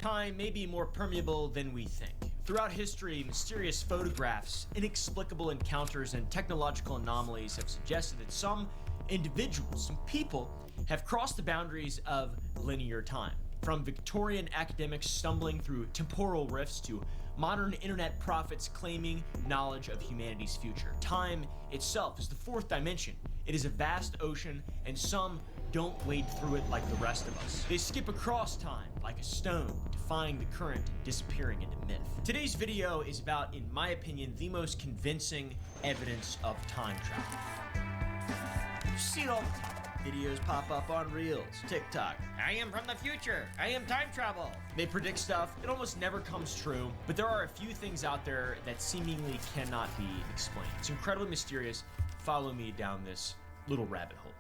Time may be more permeable than we think. Throughout history, mysterious photographs, inexplicable encounters, and technological anomalies have suggested that some individuals, some people, have crossed the boundaries of linear time. From Victorian academics stumbling through temporal rifts to modern internet prophets claiming knowledge of humanity's future. Time itself is the fourth dimension. It is a vast ocean, and some don't wade through it like the rest of us. They skip across time like a stone, defying the current and disappearing into myth. Today's video is about, in my opinion, the most convincing evidence of time travel. You've seen all the time. Videos pop up on Reels, TikTok. I am from the future. I am time travel. They predict stuff. It almost never comes true, but there are a few things out there that seemingly cannot be explained. It's incredibly mysterious. Follow me down this little rabbit hole.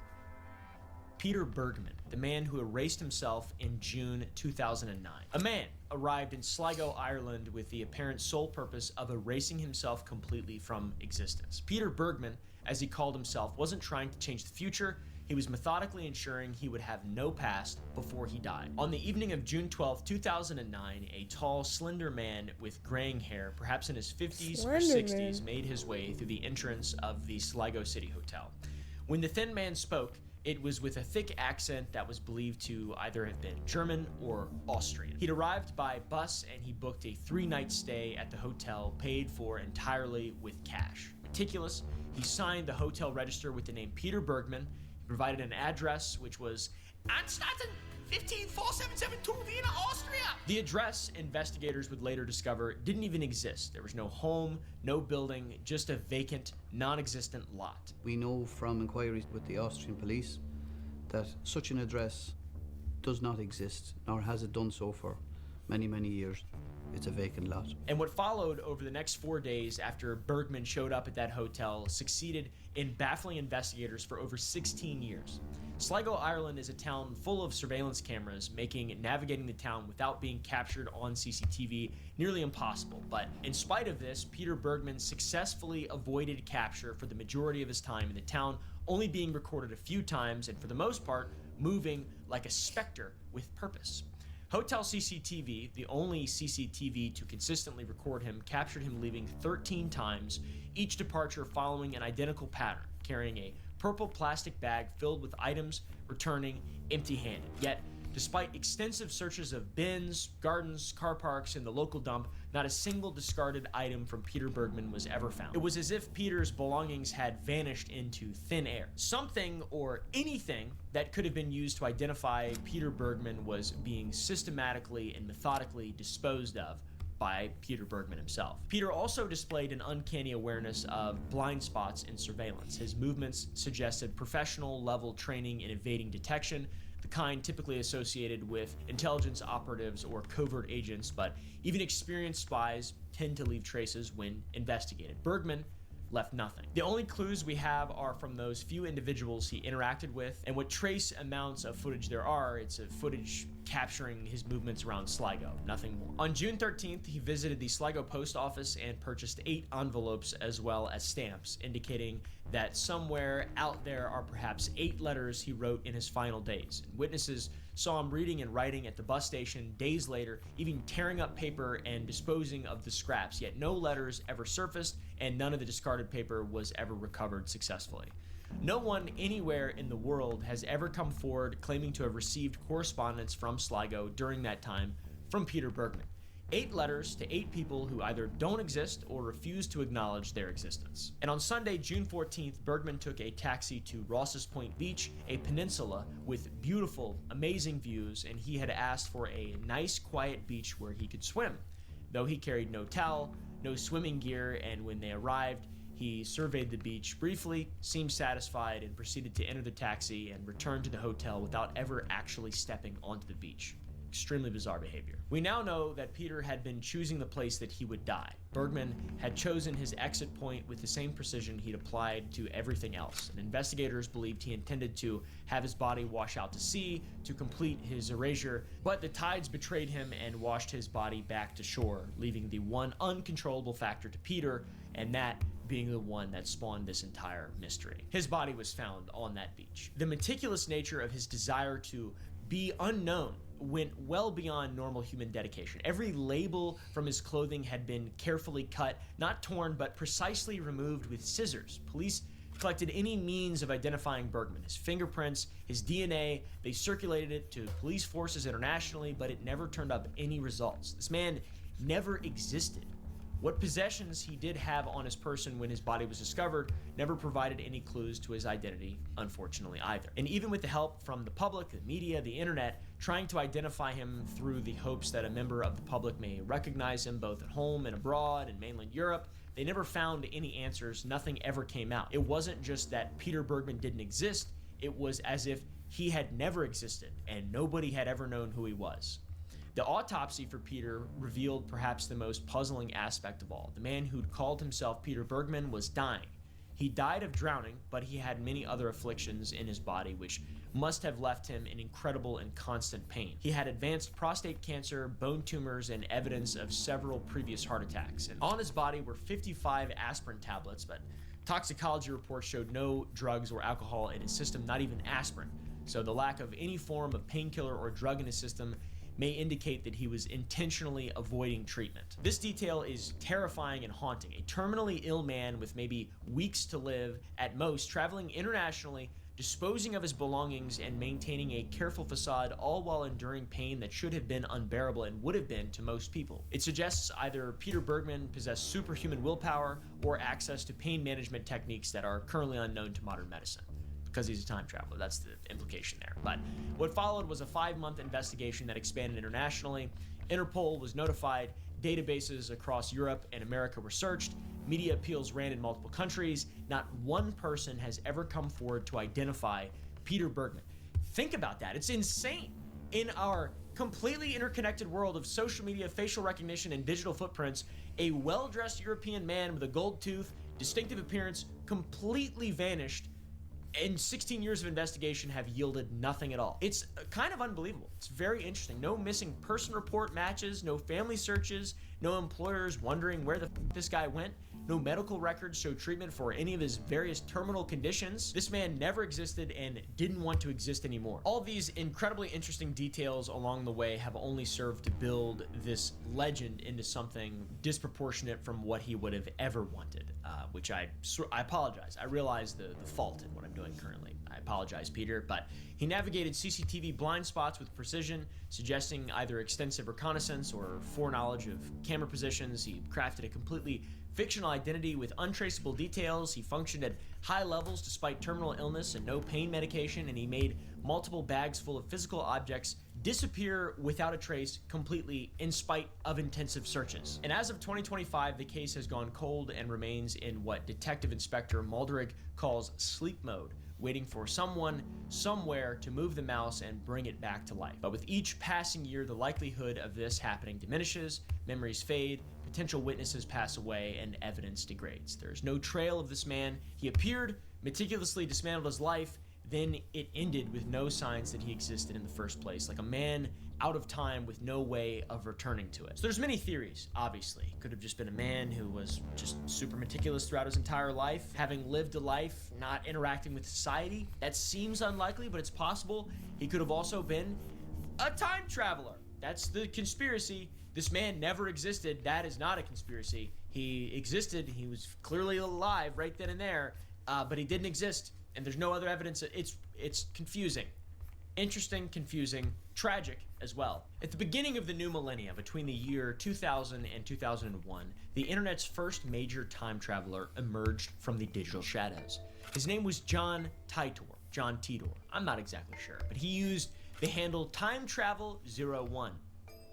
Peter Bergman, the man who erased himself in June 2009. A man arrived in Sligo, Ireland with the apparent sole purpose of erasing himself completely from existence. Peter Bergman, as he called himself, wasn't trying to change the future. He was methodically ensuring he would have no past before he died. On the evening of June 12, 2009, a tall, slender man with graying hair, perhaps in his 50s or 60s, made his way through the entrance of the Sligo City Hotel. When the thin man spoke, it was with a thick accent that was believed to either have been German or Austrian. He'd arrived by bus and he booked a 3-night stay at the hotel, paid for entirely with cash. Meticulous, he signed the hotel register with the name Peter Bergman. He provided an address, which was Anstatten 154772 Vienna, Austria. The address, investigators would later discover, didn't even exist. There was no home, no building, just a vacant, non-existent lot. We know from inquiries with the Austrian police that such an address does not exist, nor has it done so for many, many years. It's a vacant lot. And what followed over the next 4 days after Bergman showed up at that hotel succeeded in baffling investigators for over 16 years. Sligo, Ireland is a town full of surveillance cameras, making navigating the town without being captured on CCTV nearly impossible. But in spite of this, Peter Bergman successfully avoided capture for the majority of his time in the town, only being recorded a few times and for the most part, moving like a specter with purpose. Hotel CCTV, the only CCTV to consistently record him, captured him leaving 13 times, each departure following an identical pattern, carrying a purple plastic bag filled with items, returning empty-handed. Yet, despite extensive searches of bins, gardens, car parks, and the local dump, not a single discarded item from Peter Bergman was ever found. It was as if Peter's belongings had vanished into thin air. Something or anything that could have been used to identify Peter Bergman was being systematically and methodically disposed of by Peter Bergman himself. Peter also displayed an uncanny awareness of blind spots in surveillance. His movements suggested professional level training in evading detection, the kind typically associated with intelligence operatives or covert agents, but even experienced spies tend to leave traces when investigated. Bergman left nothing. The only clues we have are from those few individuals he interacted with, and what trace amounts of footage there are, it's a footage capturing his movements around Sligo, nothing more. On June 13th, he visited the Sligo post office and purchased 8 envelopes as well as stamps, indicating that somewhere out there are perhaps 8 letters he wrote in his final days. And witnesses saw him reading and writing at the bus station days later, even tearing up paper and disposing of the scraps, yet no letters ever surfaced and none of the discarded paper was ever recovered successfully. No one anywhere in the world has ever come forward claiming to have received correspondence from Sligo during that time from Peter Bergman. 8 letters to 8 people who either don't exist or refuse to acknowledge their existence. And on Sunday, June 14th, Bergman took a taxi to Ross's Point Beach, a peninsula with beautiful, amazing views, and he had asked for a nice, quiet beach where he could swim. Though he carried no towel, no swimming gear, and when they arrived, he surveyed the beach briefly, seemed satisfied, and proceeded to enter the taxi and return to the hotel without ever actually stepping onto the beach. Extremely bizarre behavior. We now know that Peter had been choosing the place that he would die. Bergman had chosen his exit point with the same precision he'd applied to everything else, and investigators believed he intended to have his body wash out to sea to complete his erasure, but the tides betrayed him and washed his body back to shore, leaving the one uncontrollable factor to Peter, and that being the one that spawned this entire mystery. His body was found on that beach. The meticulous nature of his desire to be unknown went well beyond normal human dedication. Every label from his clothing had been carefully cut, not torn, but precisely removed with scissors. Police collected any means of identifying Bergman. His fingerprints, his DNA, they circulated it to police forces internationally, but it never turned up any results. This man never existed. What possessions he did have on his person when his body was discovered never provided any clues to his identity, unfortunately, either. And even with the help from the public, the media, the internet, trying to identify him through the hopes that a member of the public may recognize him both at home and abroad in mainland Europe, they never found any answers. Nothing ever came out. It wasn't just that Peter Bergman didn't exist, it was as if he had never existed and nobody had ever known who he was. The autopsy for Peter revealed perhaps the most puzzling aspect of all. The man who'd called himself Peter Bergman was dying. He died of drowning, but he had many other afflictions in his body which must have left him in incredible and constant pain. He had advanced prostate cancer, bone tumors, and evidence of several previous heart attacks. And on his body were 55 aspirin tablets, but toxicology reports showed no drugs or alcohol in his system, not even aspirin. So the lack of any form of painkiller or drug in his system may indicate that he was intentionally avoiding treatment. This detail is terrifying and haunting. A terminally ill man with maybe weeks to live at most, traveling internationally, disposing of his belongings and maintaining a careful facade, all while enduring pain that should have been unbearable and would have been to most people. It suggests either Peter Bergman possessed superhuman willpower or access to pain management techniques that are currently unknown to modern medicine. Because he's a time traveler, that's the implication there. But what followed was a 5-month investigation that expanded internationally. Interpol was notified, databases across Europe and America were searched, media appeals ran in multiple countries. Not one person has ever come forward to identify Peter Bergman. Think about that, it's insane. In our completely interconnected world of social media, facial recognition, and digital footprints, a well-dressed European man with a gold tooth, distinctive appearance, completely vanished, and 16 years of investigation have yielded nothing at all. It's kind of unbelievable. It's very interesting. No missing person report matches, no family searches, no employers wondering where the this guy went, no medical records show treatment for any of his various terminal conditions. This man never existed and didn't want to exist anymore. All these incredibly interesting details along the way have only served to build this legend into something disproportionate from what he would have ever wanted, which I apologize. I realize the fault in what I'm doing currently. I apologize, Peter, but he navigated CCTV blind spots with precision, suggesting either extensive reconnaissance or foreknowledge of camera positions. He crafted a completely fictional identity with untraceable details. He functioned at high levels despite terminal illness and no pain medication, and he made multiple bags full of physical objects disappear without a trace completely in spite of intensive searches. And as of 2025, the case has gone cold and remains in what Detective Inspector Mulderig calls sleep mode, waiting for someone, somewhere to move the mouse and bring it back to life. But with each passing year, the likelihood of this happening diminishes, memories fade, potential witnesses pass away, and evidence degrades. There's no trail of this man. He appeared, meticulously dismantled his life, then it ended with no signs that he existed in the first place, like a man out of time with no way of returning to it. So there's many theories, obviously. Could have just been a man who was just super meticulous throughout his entire life, having lived a life not interacting with society. That seems unlikely, but it's possible. He could have also been a time traveler. That's the conspiracy. This man never existed. That is not a conspiracy. He existed. He was clearly alive right then and there, but he didn't exist. And there's no other evidence. It's confusing. Interesting, confusing, tragic as well. At the beginning of the new millennia, between the year 2000 and 2001, the internet's first major time traveler emerged from the digital shadows. His name was John Titor. I'm not exactly sure, but he used the handle TimeTravel01.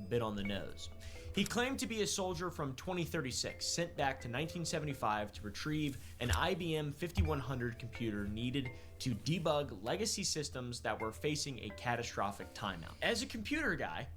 Bit on the nose. He claimed to be a soldier from 2036, sent back to 1975 to retrieve an IBM 5100 computer needed to debug legacy systems that were facing a catastrophic timeout. As a computer guy,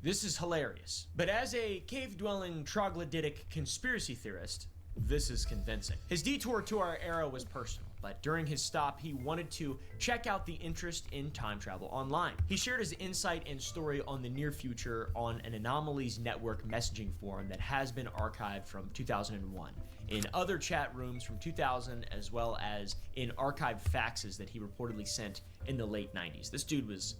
this is hilarious. But as a cave-dwelling troglodytic conspiracy theorist, this is convincing. His detour to our era was personal, but during his stop, he wanted to check out the interest in time travel online. He shared his insight and story on the near future on an Anomalies Network messaging forum that has been archived from 2001, in other chat rooms from 2000, as well as in archived faxes that he reportedly sent in the late 90s. This dude was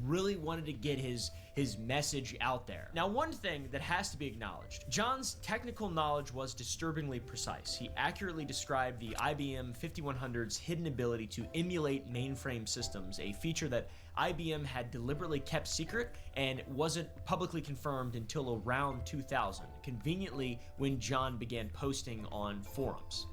really wanted to get his message out there. Now, one thing that has to be acknowledged, John's technical knowledge was disturbingly precise. He accurately described the IBM 5100's hidden ability to emulate mainframe systems, a feature that IBM had deliberately kept secret and wasn't publicly confirmed until around 2000, conveniently when John began posting on forums.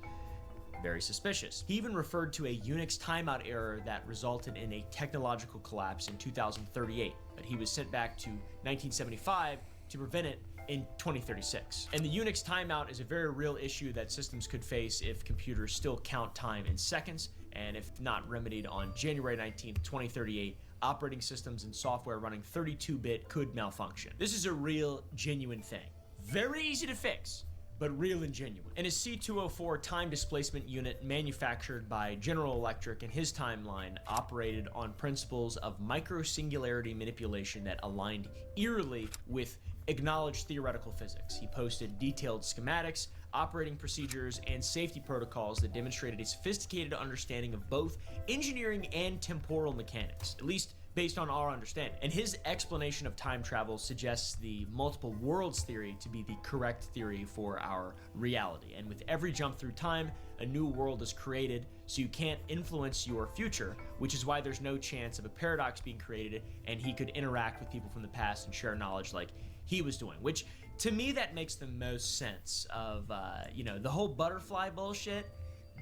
Very suspicious. He even referred to a Unix timeout error that resulted in a technological collapse in 2038, but he was sent back to 1975 to prevent it in 2036. And the Unix timeout is a very real issue that systems could face if computers still count time in seconds, and if not remedied on January 19th, 2038, operating systems and software running 32-bit could malfunction. This is a real, genuine thing. Very easy to fix, but real and genuine. And his C204 time displacement unit, manufactured by General Electric in his timeline, operated on principles of micro-singularity manipulation that aligned eerily with acknowledged theoretical physics. He posted detailed schematics, operating procedures, and safety protocols that demonstrated a sophisticated understanding of both engineering and temporal mechanics, at least based on our understanding. And his explanation of time travel suggests the multiple worlds theory to be the correct theory for our reality. And with every jump through time, a new world is created, so you can't influence your future, which is why there's no chance of a paradox being created and he could interact with people from the past and share knowledge like he was doing, which to me that makes the most sense of, the whole butterfly bullshit,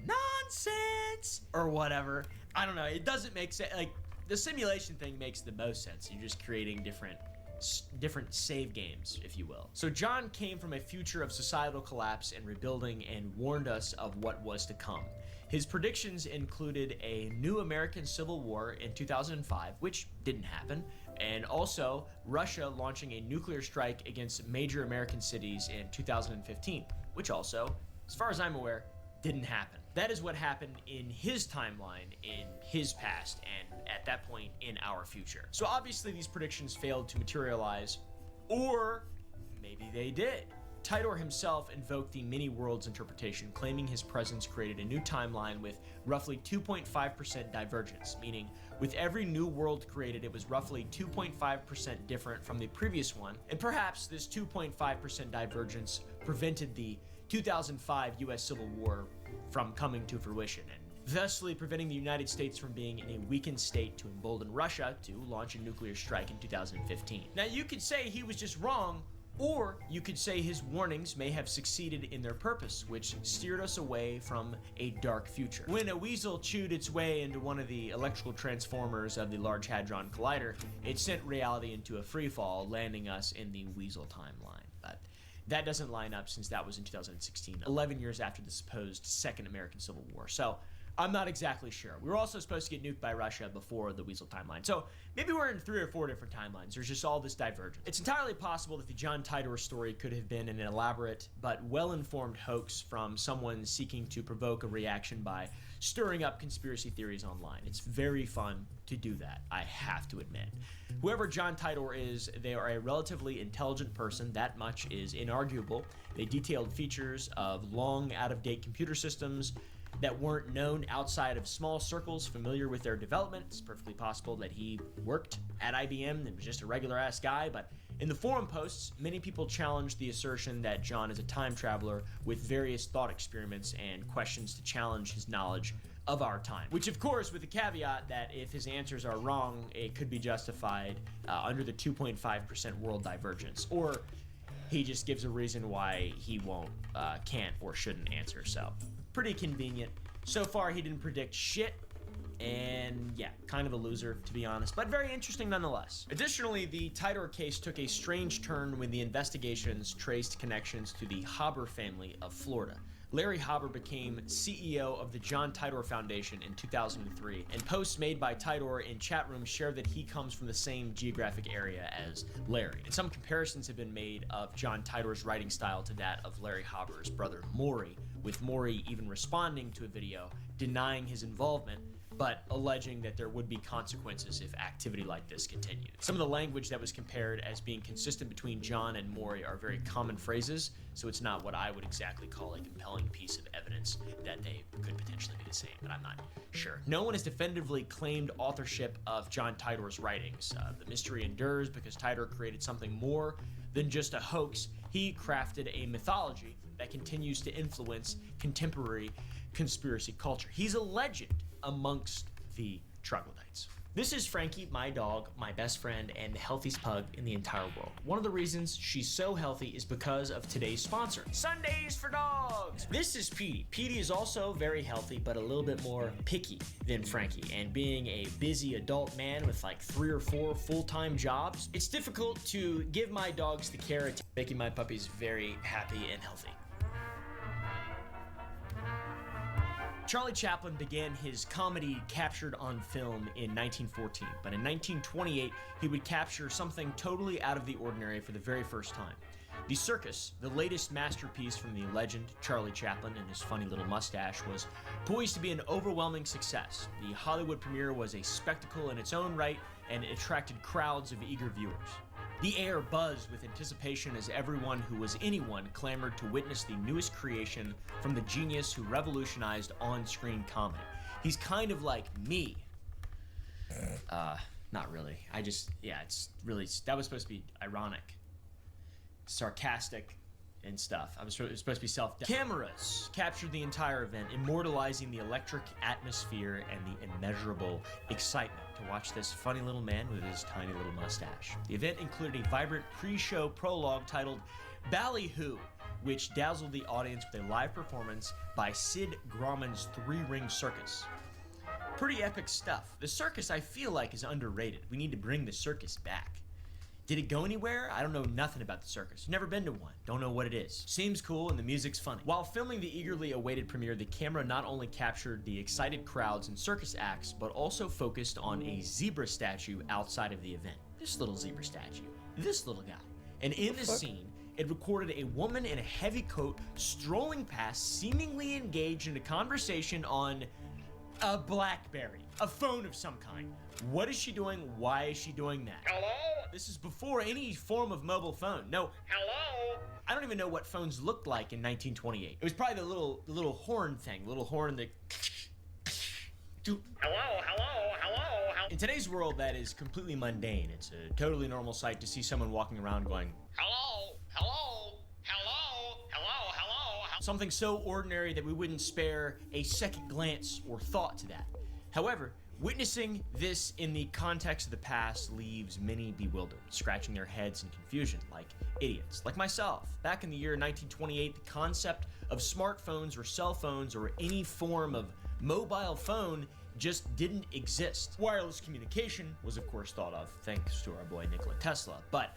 nonsense, or whatever. I don't know, it doesn't make sense. Like, the simulation thing makes the most sense. You're just creating different save games, if you will. So John came from a future of societal collapse and rebuilding and warned us of what was to come. His predictions included a new American Civil War in 2005, which didn't happen, and also Russia launching a nuclear strike against major American cities in 2015, which also, as far as I'm aware, didn't happen. That is what happened in his timeline, in his past, and at that point in our future. So obviously these predictions failed to materialize, or maybe they did. Tidor himself invoked the many worlds interpretation, claiming his presence created a new timeline with roughly 2.5% divergence, meaning with every new world created, it was roughly 2.5% different from the previous one, and perhaps this 2.5% divergence prevented the 2005 US Civil War from coming to fruition, and thusly preventing the United States from being in a weakened state to embolden Russia to launch a nuclear strike in 2015. Now, you could say he was just wrong, or you could say his warnings may have succeeded in their purpose, which steered us away from a dark future. When a weasel chewed its way into one of the electrical transformers of the Large Hadron Collider, it sent reality into a freefall, landing us in the weasel timeline. But that doesn't line up since that was in 2016, 11 years after the supposed Second American Civil War. So I'm not exactly sure. We were also supposed to get nuked by Russia before the weasel timeline. So maybe we're in 3 or 4 different timelines. There's just all this divergence. It's entirely possible that the John Tidor story could have been an elaborate but well-informed hoax from someone seeking to provoke a reaction by stirring up conspiracy theories online. It's very fun to do that, I have to admit. Whoever John Tidor is, they are a relatively intelligent person. That much is inarguable. They detailed features of long, out-of-date computer systems that weren't known outside of small circles familiar with their development. It's perfectly possible that he worked at IBM and was just a regular-ass guy, but in the forum posts, many people challenged the assertion that John is a time traveler with various thought experiments and questions to challenge his knowledge of our time. Which, of course, with the caveat that if his answers are wrong, it could be justified under the 2.5% world divergence, or he just gives a reason why he won't, can't, or shouldn't answer. So pretty convenient. So far, he didn't predict shit, and yeah, kind of a loser, to be honest, but very interesting nonetheless. Additionally, the Tidor case took a strange turn when the investigations traced connections to the Haber family of Florida. Larry Haber became CEO of the John Tidor Foundation in 2003, and posts made by Tidor in chat rooms share that he comes from the same geographic area as Larry. And some comparisons have been made of John Tidor's writing style to that of Larry Haber's brother Maury, with Maury even responding to a video denying his involvement, but alleging that there would be consequences if activity like this continued. Some of the language that was compared as being consistent between John and Maury are very common phrases, so it's not what I would exactly call a compelling piece of evidence that they could potentially be the same, but I'm not sure. No one has definitively claimed authorship of John Tidor's writings. The mystery endures because Tidor created something more than just a hoax. He crafted a mythology that continues to influence contemporary conspiracy culture. He's a legend amongst the troglodytes. This is Frankie, my dog, my best friend, and the healthiest pug in the entire world. One of the reasons she's so healthy is because of today's sponsor, Sundays for Dogs. This is Petey. Petey is also very healthy, but a little bit more picky than Frankie. And being a busy adult man with like 3 or 4 full-time jobs, it's difficult to give my dogs the care of making my puppies very happy and healthy. Charlie Chaplin began his comedy captured on film in 1914, but in 1928, he would capture something totally out of the ordinary for the very first time. The Circus, the latest masterpiece from the legend Charlie Chaplin and his funny little mustache, was poised to be an overwhelming success. The Hollywood premiere was a spectacle in its own right, and it attracted crowds of eager viewers. The air buzzed with anticipation as everyone who was anyone clamored to witness the newest creation from the genius who revolutionized on-screen comedy. He's kind of like me. Not really. It's really, that was supposed to be ironic, sarcastic, and stuff. It was supposed to be Cameras captured the entire event, immortalizing the electric atmosphere and the immeasurable excitement to watch this funny little man with his tiny little mustache. The event included a vibrant pre-show prologue titled Ballyhoo, which dazzled the audience with a live performance by Sid Grauman's 3-Ring Circus. Pretty epic stuff. The circus, I feel like, is underrated. We need to bring the circus back. Did it go anywhere? I don't know nothing about the circus. Never been to one. Don't know what it is. Seems cool and the music's funny. While filming the eagerly awaited premiere, the camera not only captured the excited crowds and circus acts, but also focused on a zebra statue outside of the event. This little zebra statue. This little guy. And in the scene, it recorded a woman in a heavy coat strolling past, seemingly engaged in a conversation on a BlackBerry, a phone of some kind. What is she doing? Why is she doing that? Hello? This is before any form of mobile phone. No. Hello? I don't even know what phones looked like in 1928. It was probably the little horn thing, little horn that. Hello. In today's world, that is completely mundane. It's a totally normal sight to see someone walking around going, hello. Something so ordinary that we wouldn't spare a second glance or thought to that. However, witnessing this in the context of the past leaves many bewildered, scratching their heads in confusion, like idiots, like myself. Back in the year 1928, the concept of smartphones or cell phones or any form of mobile phone just didn't exist. Wireless communication was of course thought of thanks to our boy Nikola Tesla, but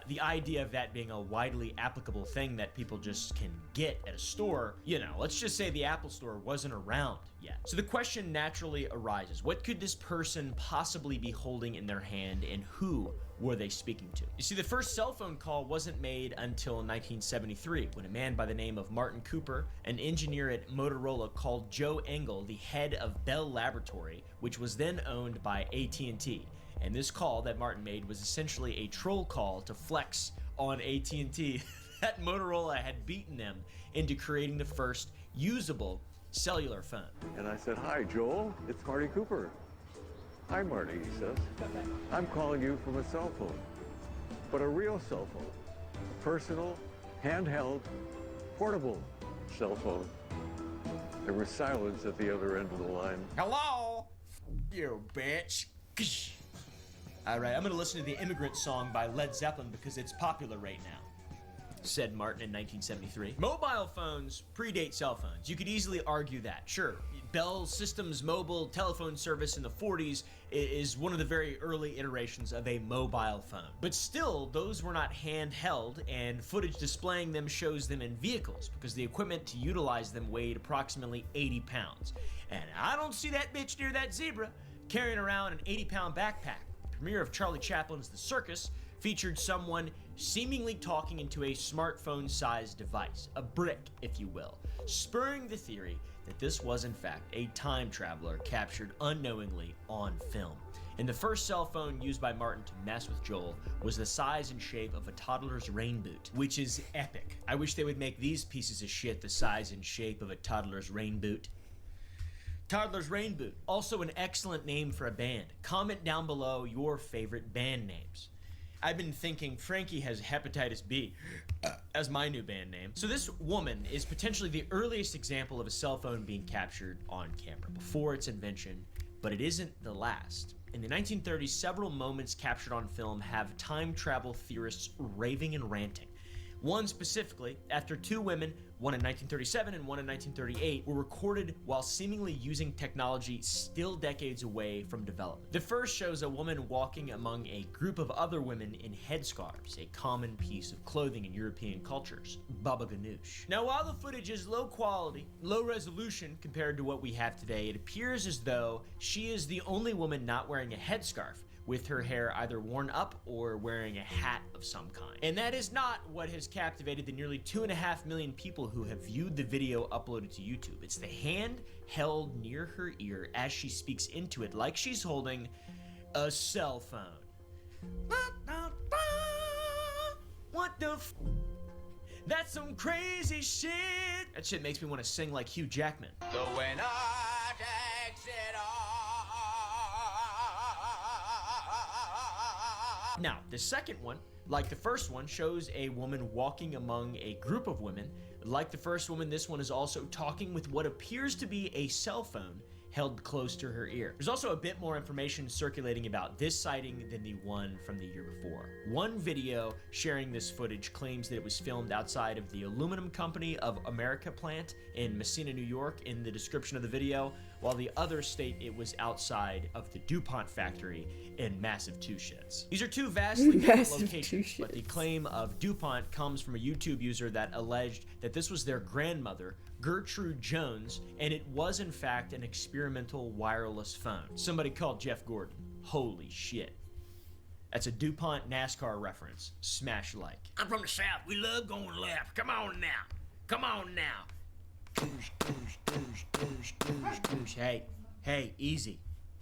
the idea of that being a widely applicable thing that people just can get at a store, let's just say the Apple Store wasn't around yet. So the question naturally arises, what could this person possibly be holding in their hand and who were they speaking to? You see, the first cell phone call wasn't made until 1973, when a man by the name of Martin Cooper, an engineer at Motorola, called Joe Engel, the head of Bell Laboratory, which was then owned by AT&T. And this call that Martin made was essentially a troll call to flex on AT&T that Motorola had beaten them into creating the first usable cellular phone. And I said, "Hi, Joel, it's Marty Cooper." "Hi, Marty," he says. "I'm calling you from a cell phone, but a real cell phone, a personal, handheld, portable cell phone." There was silence at the other end of the line. Hello? You bitch. All right, I'm gonna listen to the Immigrant Song by Led Zeppelin because it's popular right now, said Martin in 1973. Mobile phones predate cell phones. You could easily argue that. Sure, Bell Systems mobile telephone service in the 40s is one of the very early iterations of a mobile phone. But still, those were not handheld, and footage displaying them shows them in vehicles because the equipment to utilize them weighed approximately 80 pounds. And I don't see that bitch near that zebra carrying around an 80-pound backpack. The premiere of Charlie Chaplin's The Circus featured someone seemingly talking into a smartphone-sized device, a brick, if you will, spurring the theory that this was in fact a time traveler captured unknowingly on film. And the first cell phone used by Martin to mess with Joel was the size and shape of a toddler's rain boot, which is epic. I wish they would make these pieces of shit the size and shape of a toddler's rain boot. Toddler's Rain Boot, also an excellent name for a band. Comment down below your favorite band names. I've been thinking Frankie has hepatitis B as my new band name. So this woman is potentially the earliest example of a cell phone being captured on camera before its invention, but it isn't the last. In the 1930s, several moments captured on film have time travel theorists raving and ranting. One specifically, after two women, one in 1937 and one in 1938, were recorded while seemingly using technology still decades away from development. The first shows a woman walking among a group of other women in headscarves, a common piece of clothing in European cultures, baba ganoush. Now, while the footage is low quality, low resolution compared to what we have today, it appears as though she is the only woman not wearing a headscarf, with her hair either worn up or wearing a hat of some kind. And that is not what has captivated the nearly 2.5 million people who have viewed the video uploaded to YouTube. It's the hand held near her ear as she speaks into it like she's holding a cell phone. What the f? That's some crazy shit. That shit makes me want to sing like Hugh Jackman. The winner takes it all. Now, the second one, like the first one, shows a woman walking among a group of women. Like the first woman, this one is also talking with what appears to be a cell phone held close to her ear. There's also a bit more information circulating about this sighting than the one from the year before. One video sharing this footage claims that it was filmed outside of the Aluminum Company of America plant in Messina, New York in the description of the video, while the others state it was outside of the DuPont factory in Massachusetts. These are two vastly different locations, but the claim of DuPont comes from a YouTube user that alleged that this was their grandmother, Gertrude Jones, and it was in fact an experimental wireless phone. Somebody called Jeff Gordon. Holy shit. That's a DuPont NASCAR reference. Smash like. I'm from the South. We love going left. Come on now. Come on now. Hey, easy.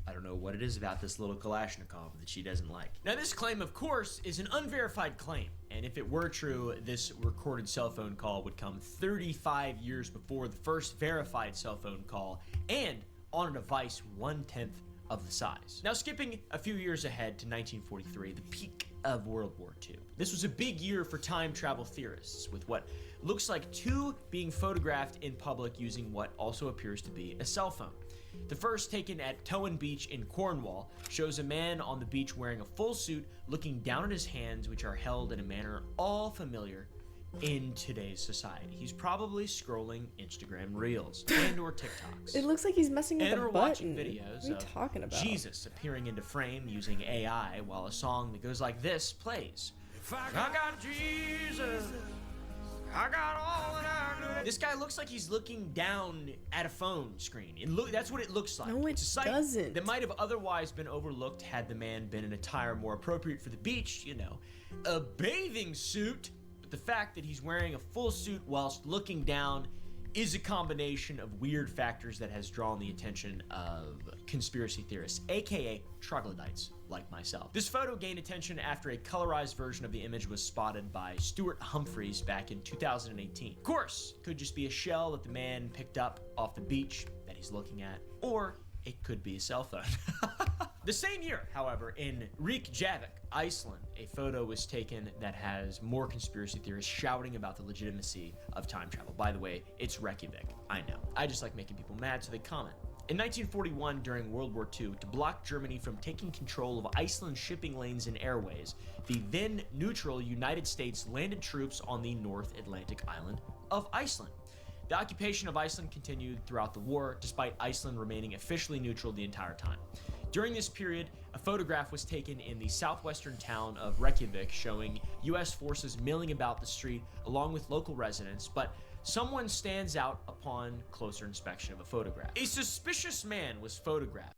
I don't know what it is about this little Kalashnikov that she doesn't like. Now, this claim, of course, is an unverified claim, and if it were true, this recorded cell phone call would come 35 years before the first verified cell phone call, and on a device 1/10 of the size. Now, skipping a few years ahead to 1943, the peak of World War II. This was a big year for time travel theorists, with what looks like two being photographed in public using what also appears to be a cell phone. The first, taken at Towan Beach in Cornwall, shows a man on the beach wearing a full suit looking down at his hands, which are held in a manner all familiar in today's society. He's probably scrolling Instagram Reels and or TikToks. It looks like he's messing with and a or button. watching videos What are you of talking about? Jesus appearing into frame using AI while a song that goes like this plays. I got Jesus. I got all that I need. This guy looks like he's looking down at a phone screen. That's what it looks like. No, it It's a sight doesn't. that might have otherwise been overlooked had the man been in attire more appropriate for the beach, you know, a bathing suit. But the fact that he's wearing a full suit whilst looking down is a combination of weird factors that has drawn the attention of conspiracy theorists, aka troglodytes like myself. This photo gained attention after a colorized version of the image was spotted by Stuart Humphreys back in 2018. Of course, it could just be a shell that the man picked up off the beach that he's looking at, or it could be a cell phone. The same year, however, in Reykjavik, Iceland, a photo was taken that has more conspiracy theorists shouting about the legitimacy of time travel. By the way, it's Reykjavik. I know. I just like making people mad, so they comment. In 1941, during World War II, to block Germany from taking control of Iceland's shipping lanes and airways, the then neutral United States landed troops on the North Atlantic island of Iceland. The occupation of Iceland continued throughout the war, despite Iceland remaining officially neutral the entire time. During this period, a photograph was taken in the southwestern town of Reykjavik showing U.S. forces milling about the street along with local residents, but someone stands out upon closer inspection of a photograph. A suspicious man was photographed.